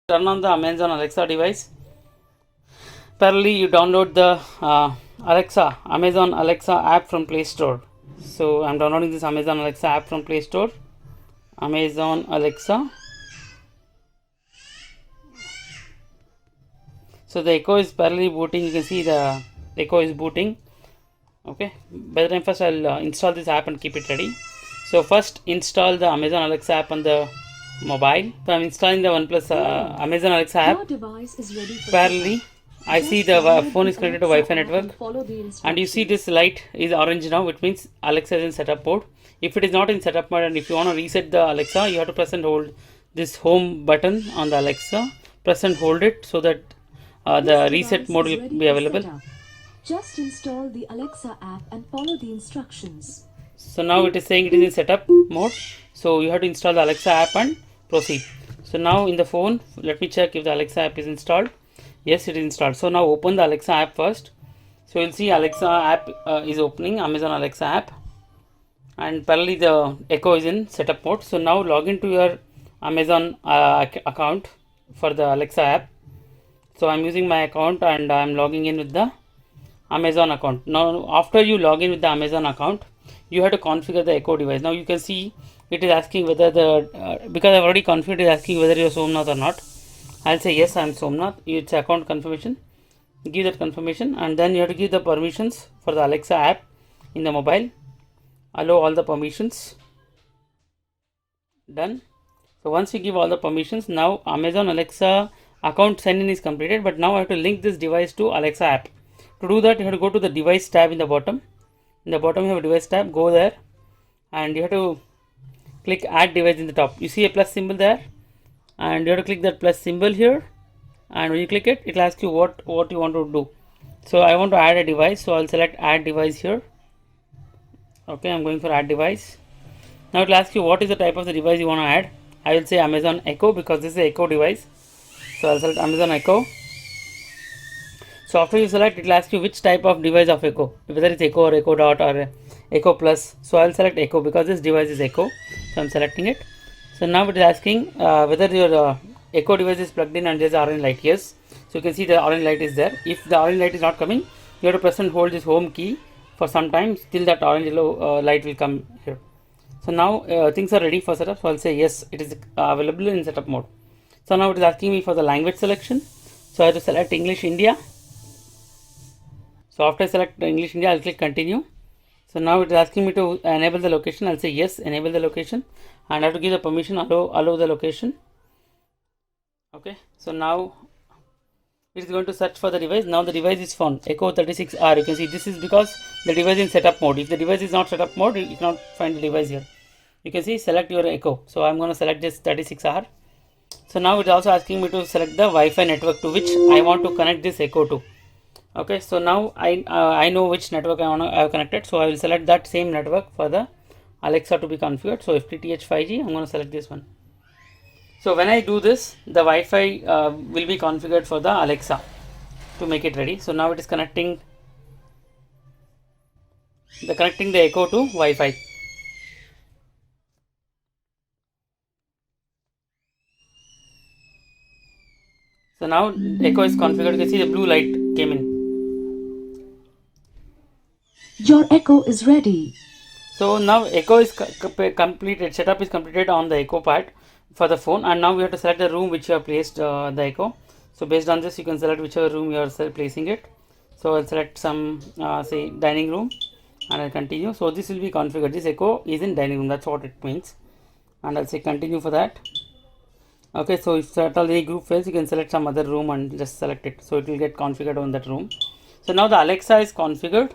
Turn on the Amazon Alexa device. Parallelly, you download the Amazon Alexa app from Play Store. So I'm downloading this Amazon Alexa app from Play Store. Amazon Alexa. So the Echo is parallelly booting. You can see the Echo is booting. Okay. By the time first I'll install this app and keep it ready. So first install the Amazon Alexa app on the mobile. So I'm installing the OnePlus Amazon Alexa app. Parallelly, I see the phone is connected to Wi-Fi network, and you see this light is orange now, which means Alexa is in setup mode. If it is not in setup mode, and if you want to reset the Alexa, you have to press and hold this home button on the Alexa. Press and hold it so that the reset mode will be available. Just install the Alexa app and follow the instructions. So now it is saying it is in setup mode. So you have to install the Alexa app and proceed. So now in the phone, let me check if the Alexa app is installed. Yes, it is installed. So now open the Alexa app first. So you'll see Alexa app is opening, Amazon Alexa app, and parallelly the Echo is in setup mode. So now log into your Amazon account for the Alexa app. So I'm using my account and I'm logging in with the Amazon account. Now after you log in with the Amazon account, you have to configure the Echo device. Now you can see it is asking whether the because I've already configured, it is asking whether you're Somnath or not. I'll say yes, I'm Somnath. It's account confirmation. Give that confirmation, and then you have to give the permissions for the Alexa app in the mobile. Allow all the permissions. Done. So once you give all the permissions, now Amazon Alexa account sign in is completed. But now I have to link this device to Alexa app. To do that, you have to go to the device tab in the bottom. In the bottom, you have a device tab. Go there, and you have to click add device in the top. You see a plus symbol there, and you have to click that plus symbol here, and when you click it, it will ask you what you want to do. So I want to add a device, so I'll select add device here. Okay, I'm going for add device. Now it will ask you what is the type of the device you want to add. I will say Amazon Echo because this is a Echo device, so I'll select Amazon Echo. So after you select, it will ask you which type of device of Echo, whether it's Echo or Echo Dot or Echo Plus. So I'll select Echo because this device is Echo, so I'm selecting it. So now it is asking whether your Echo device is plugged in and there's orange light. Yes, so you can see the orange light is there. If the orange light is not coming, you have to press and hold this home key for some time till that orange yellow light will come here. So now things are ready for setup. So I'll say yes, it is available in setup mode. So now it is asking me for the language selection. So I have to select English India. So after I select English India, I'll click continue. So now it is asking me to enable the location. I'll say yes, enable the location, and I have to give the permission, allow the location. Okay, so now it is going to search for the device. Now the device is found, Echo 36R. You can see this is because the device is in setup mode. If the device is not setup mode, you cannot find the device here. You can see select your Echo. So I'm going to select this 36R. So now it is also asking me to select the Wi-Fi network to which I want to connect this Echo to. Okay, so now I know which network I have connected, so I will select that same network for the Alexa to be configured. So FTTH 5G, I'm going to select this one. So when I do this, the Wi-Fi will be configured for the Alexa to make it ready. So now it is connecting the Echo to Wi-Fi. So now Echo is configured. You can see the blue light came in. Your Echo is ready. So now Echo is completed. Setup is completed on the Echo part for the phone, and now we have to select the room which you have placed the Echo. So based on this, you can select whichever room you are placing it. So I'll select some say dining room, and I'll continue. So this will be configured. This Echo is in dining room. That's what it means, and I'll say continue for that. Okay, so if at all any group fails, you can select some other room and just select it. So it will get configured on that room. So now the Alexa is configured.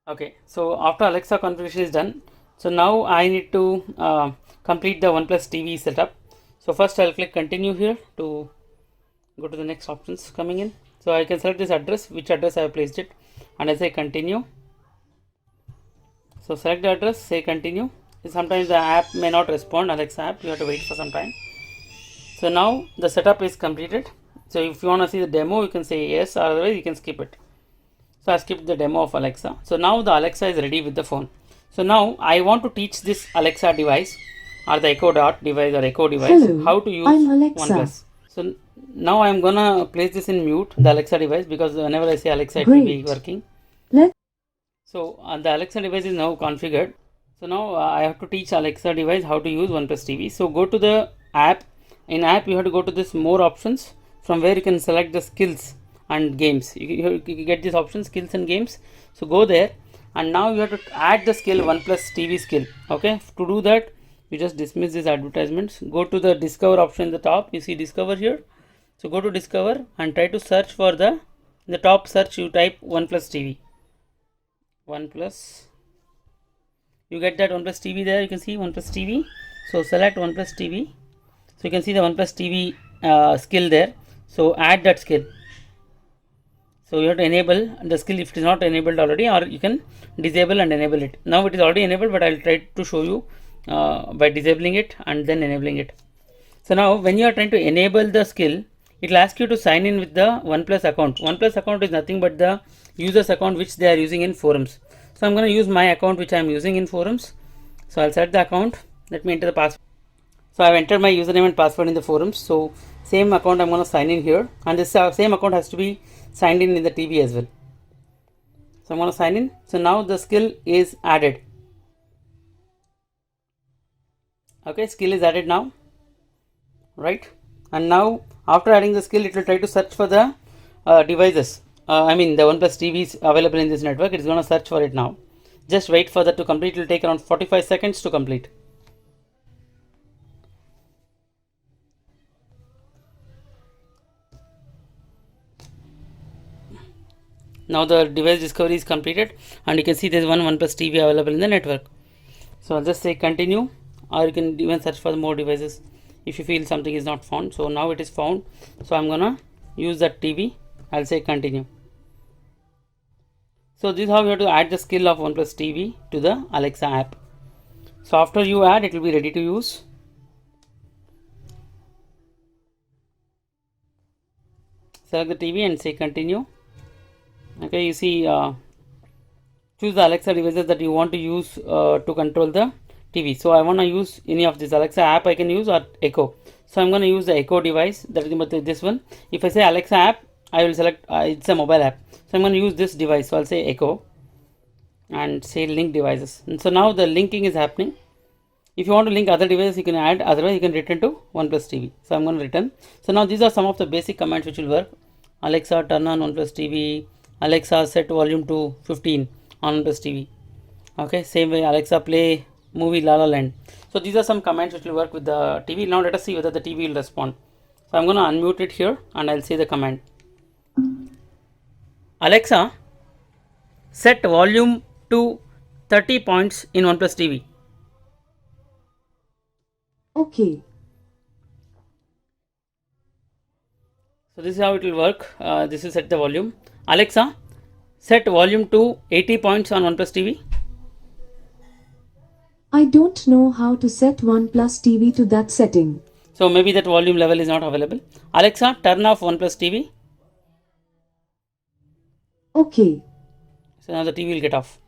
Okay, so after Alexa configuration is done, so now I need to complete the OnePlus TV setup. So first I'll click continue here to go to the next options coming in. So I can select this address, which address I have placed it, and I say continue. So select the address, say continue. Sometimes the app may not respond, Alexa app, you have to wait for some time. So now the setup is completed. So if you want to see the demo, you can say yes, or otherwise you can skip it. So I skipped the demo of Alexa. So now the Alexa is ready with the phone. So now I want to teach this Alexa device or the Echo Dot device or Echo device how to use OnePlus. So now I'm gonna place this in mute, the Alexa device, because whenever I say Alexa, it will be Great. working. Let So the Alexa device is now configured. So now I have to teach Alexa device how to use OnePlus TV. So go to the app. In app, you have to go to this more options, from where you can select the skills and games. You get this option, skills and games. So go there, and now you have to add the skill OnePlus TV skill. Okay, to do that, you just dismiss these advertisements. Go to the discover option in the top. You see discover here. So go to discover and try to search for in the top search, you type OnePlus TV. OnePlus, you get that OnePlus TV there. You can see OnePlus TV. So select OnePlus TV. So you can see the OnePlus TV skill there. So add that skill. So you have to enable the skill if it is not enabled already, or you can disable and enable it. Now it is already enabled, but I will try to show you by disabling it and then enabling it. So now when you are trying to enable the skill, it will ask you to sign in with the OnePlus account. OnePlus account is nothing but the user's account which they are using in forums. So I'm going to use my account which I am using in forums. So I'll set the account. Let me enter the password. So I've entered my username and password in the forums. So same account I'm going to sign in here, and this same account has to be signed in the TV as well. So I'm going to sign in. So now the skill is added. Okay, skill is added now, right? And now after adding the skill, it will try to search for the devices. I mean the OnePlus TVs available in this network. It's going to search for it now. Just wait for that to complete. It will take around 45 seconds to complete. Now the device discovery is completed, and you can see there's one OnePlus TV available in the network. So I'll just say continue, or you can even search for more devices if you feel something is not found. So now it is found. So I'm gonna use that TV. I'll say continue. So this is how you have to add the skill of OnePlus TV to the Alexa app. So after you add, it will be ready to use. Select the TV and say continue. Okay, you see, choose the Alexa devices that you want to use to control the TV. So I want to use any of this Alexa app I can use, or Echo. So I'm going to use the Echo device, that is this one. If I say Alexa app, I will select it's a mobile app. So I'm going to use this device. So I'll say Echo and say link devices. And so now the linking is happening. If you want to link other devices, you can add, otherwise you can return to OnePlus TV. So I'm going to return. So now these are some of the basic commands which will work. Alexa, turn on OnePlus TV. Alexa, set volume to 15 on OnePlus TV. Okay, same way, Alexa, play movie La La Land. So these are some commands which will work with the TV. Now let us see whether the TV will respond. So I'm going to unmute it here, and I'll say the command. Alexa, set volume to 30 points in OnePlus TV. okay. So this is how it will work. This is set the volume. Alexa, set volume to 80 points on OnePlus TV. I don't know how to set OnePlus TV to that setting. So maybe that volume level is not available. Alexa, turn off OnePlus TV. Okay. So now the TV will get off.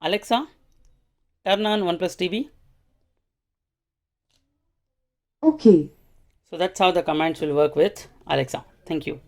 Alexa, turn on OnePlus TV. Okay. So that's how the commands will work with Alexa. Thank you.